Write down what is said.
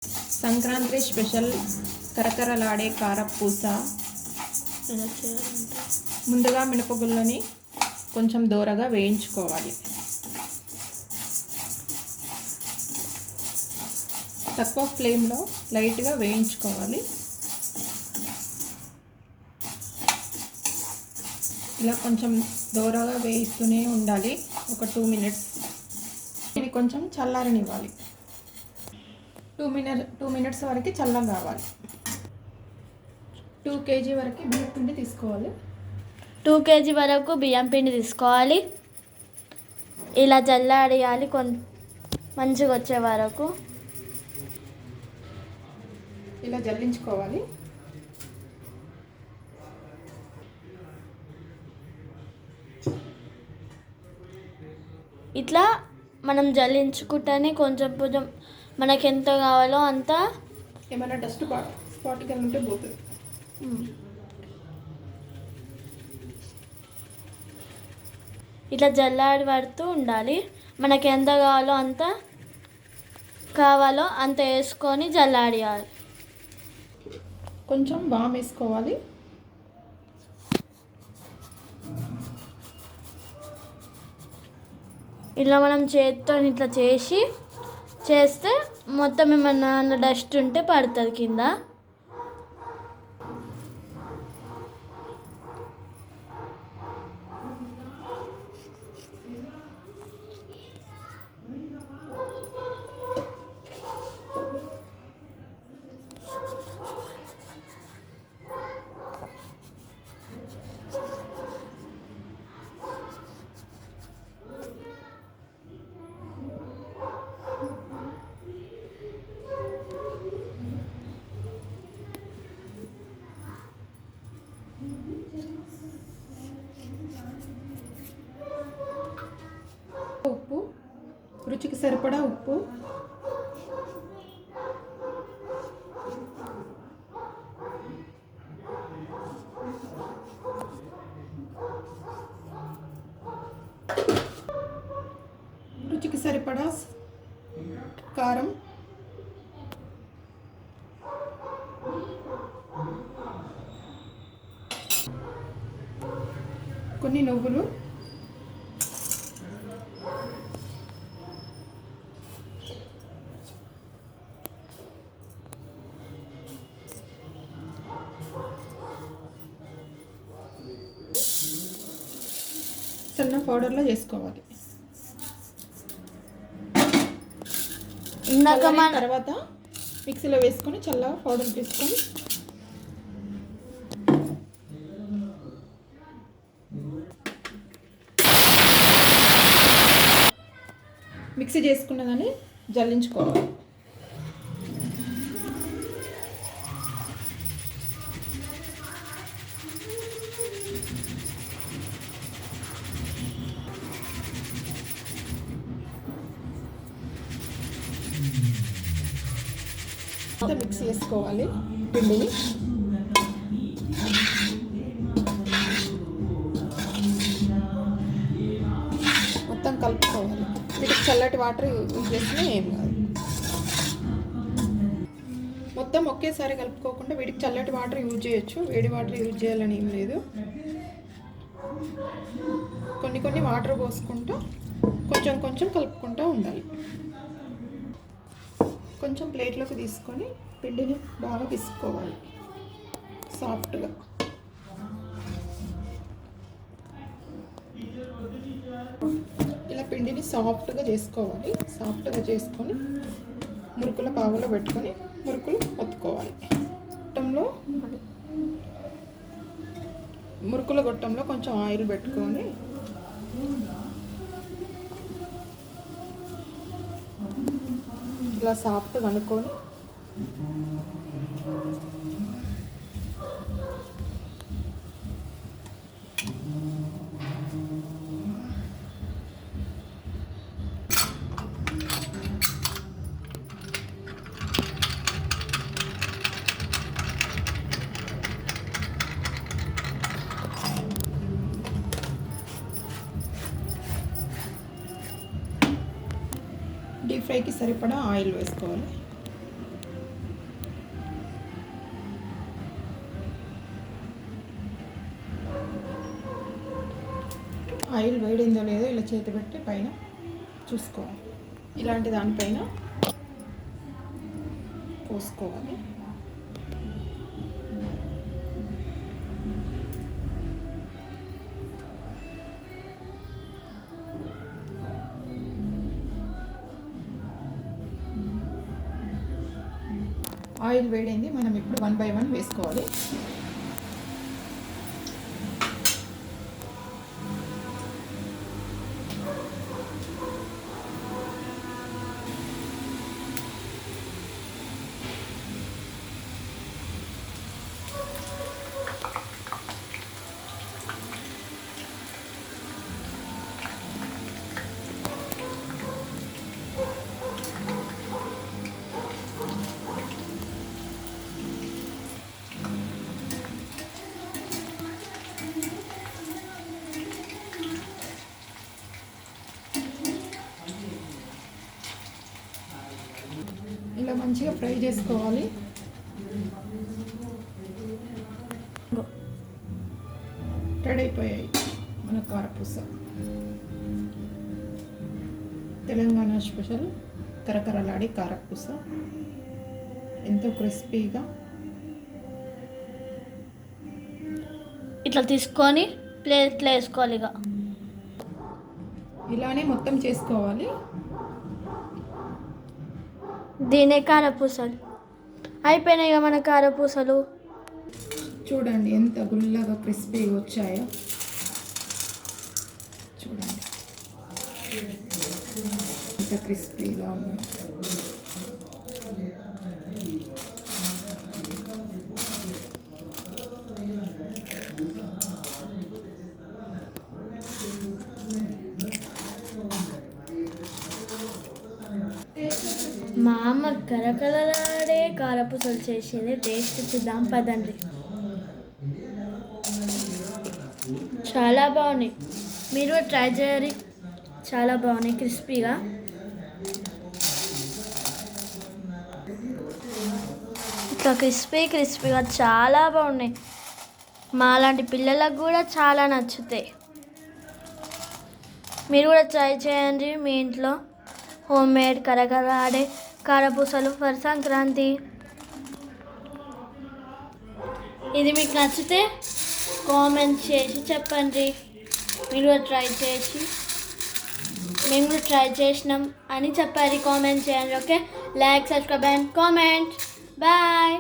Sankranti special కరకరలాడే కారపూస. ముందుగా మినపగుళ్ళని కొంచెం దూరగా వేయించుకోవాలి. తక్కువ ఫ్లేమ్లో లైట్గా వేయించుకోవాలి. ఇలా కొంచెం దూరగా వేయిస్తూనే ఉండాలి. ఒక 2 మినిట్స్. ఇది కొంచెం చల్లారనివ్వాలి. 2 మినిట్స్ వరకు చల్లగా కావాలి. 2 kg వరకు బియ్యం పిండి తీసుకోవాలి. 2 kg వరకు బియ్యం పిండి తీసుకోవాలి. ఇలా జల్లాడియాలి మంచిగా వచ్చే వరకు. ఇలా జల్లించుకోవాలి. ఇట్లా మనం జల్లించుకుంటేనే కొంచెం కొంచెం మనకి ఎంత కావాలో అంత. ఏమైనా డస్ట్ పార్టికల్ ఉంటే పోతుంది. ఇట్లా జల్లాడి పడుతూ ఉండాలి. మనకి ఎంత కావాలో అంత వేసుకొని జల్లాడియాలి. కొంచెం బామ్ వేసుకోవాలి. ఇలా మనం చేతితో ఇట్లా చేస్తే మొత్తం ఏమన్నా డస్ట్ ఉంటే పడుతుంది కింద. ఉప్పు, రుచికి సరిపడా ఉప్పు, రుచికి సరిపడా కారం, కొన్ని నువ్వులు, సన్న పౌడర్లో చేసుకోవాలి. తర్వాత మిక్సీలో వేసుకొని చల్లగా పౌడర్ తీసుకొని మిక్సీ చేసుకున్నదని జల్లించుకోవాలి. మిక్స్ చేసుకోవాలి పిండిని. మొత్తం కలుపుకోవాలి. వీటికి చల్లటి వాటర్ యూజ్ చేసినా ఏం కాదు. మొత్తం ఒకేసారి కలుపుకోకుండా వీటికి చల్లటి వాటర్ యూజ్ చేయొచ్చు. వేడి వాటర్ యూజ్ చేయాలని ఏం లేదు. కొన్ని వాటర్ పోసుకుంటూ కొంచెం కొంచెం కలుపుకుంటూ ఉండాలి. కొంచెం ప్లేట్లోకి తీసుకొని పిండిని బాగా పిసుకోవాలి సాఫ్ట్గా. ఇలా పిండిని సాఫ్ట్గా చేసుకోవాలి. సాఫ్ట్గా చేసుకొని మురుకుల పావులో పెట్టుకొని మురుకులు ఒత్తుకోవాలి. మురుకుల గొట్టంలో కొంచెం ఆయిల్ పెట్టుకొని ఇలా సాఫ్ట్గా అనుకొని డీప్ ఫ్రైకి సరిపడా ఆయిల్ వేసుకోవాలి. ఆయిల్ వేడిందో లేదో ఇలా చేతి పెట్టి పైన చూసుకోవాలి. ఇలాంటి దానిపైన పోసుకోవాలి. ఆయిల్ వేడైంది. మనం ఇప్పుడు 1 by 1 వేసుకోవాలి. ఇలా మంచిగా ఫ్రై చేసుకోవాలి. రెడీ అయిపోయాయి మన కారపూస. తెలంగాణ స్పెషల్ కరకరలాడి కారపూస. ఎంతో క్రిస్పీగా. ఇట్లా తీసుకొని ప్లేట్లో వేసుకోవాలి. ఇక ఇలానే మొత్తం చేసుకోవాలి. దీనే కారపూసలు అయిపోయినాయి. ఇక మన కారపూసలు చూడండి ఎంత గుల్లగా క్రిస్పీగా వచ్చాయో. చూడండి ఎంత క్రిస్పీగా ఉంది. మా అమ్మ కరకరలాడే కారపూసలు చేసేది. టేస్ట్ చూద్దాం పదండి. చాలా బాగున్నాయి. మీరు ట్రై చేయాలి. చాలా బాగున్నాయి క్రిస్పీగా. ఇట్లా క్రిస్పీగా చాలా బాగున్నాయి. మా లాంటి పిల్లలకు కూడా చాలా నచ్చుతాయి. మీరు కూడా ట్రై చేయండి మీ ఇంట్లో. హోమ్ మేడ్ కరకరలాడే కారపూసలు ఫర్ సంక్రాంతి. ఇది మీకు నచ్చితే కామెంట్ చేసి చెప్పండి. మీరు కూడా ట్రై చేసి మేము కూడా ట్రై చేసినాం అని చెప్పారు. కామెంట్ చేయండి. Okay, like, subscribe and comment. Bye.